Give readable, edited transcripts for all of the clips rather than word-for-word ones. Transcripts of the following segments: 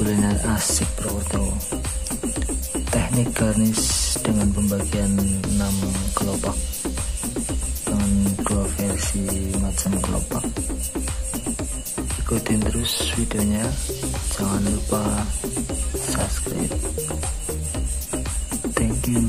kuliner asik Purwokerto. Teknik garnish dengan pembagian 6 kelopak dengan 2 versi macam kelopak. Ikutin terus videonya, jangan lupa subscribe. Thank you.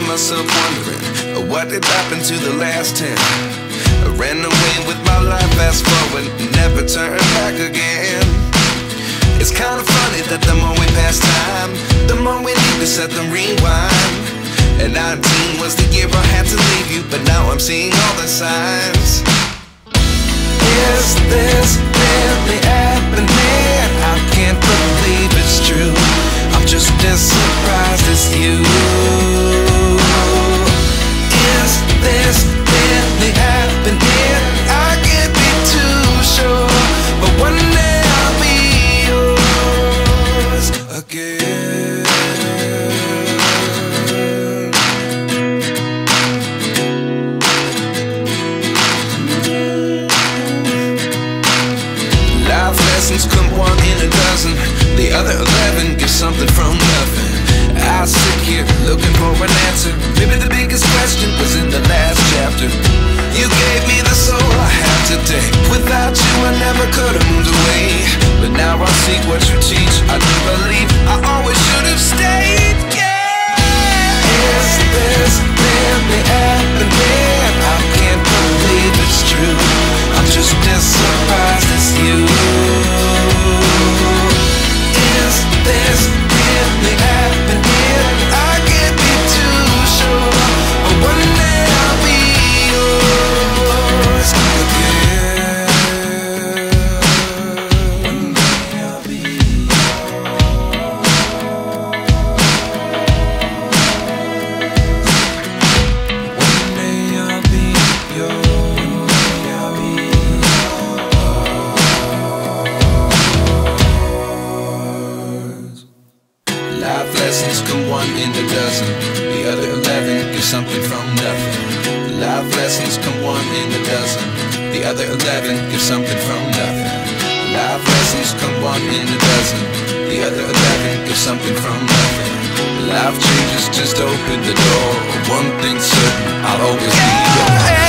Myself wondering what did happen to the last 10. I ran away with my life, fast forward, never turn back again. It's kind of funny that the more we pass time, the more we need to set the rewind. And 19 was the year I had to leave you, but now I'm seeing all the signs. Is this really happening? I can't believe it's true. I'm just as surprised as you. Is this really happening? I can't be too sure, but one day I'll be yours again. Life lessons come 1 in a dozen, the other 11 give something from nothing. I sit here looking for an answer. Maybe the biggest question was in the last chapter. You gave me the soul I have today. Without you I never could have moved away. But now I see what you teach. I do believe I always should have stayed. Yeah. Is this really happening? I can't believe it's true. I'm just as surprised as you. Is this really happening? I can't be too sure, but one day I'll be yours again. One day I'll be One day I'll be yours. Life lessons come 1 in a dozen, the other 11 get something from nothing. Life lessons come 1 in a dozen. The other 11 give something from nothing. Life lessons come one in a dozen. The other 11 give something from nothing. Life changes, just open the door. One thing's certain, I'll always be yours.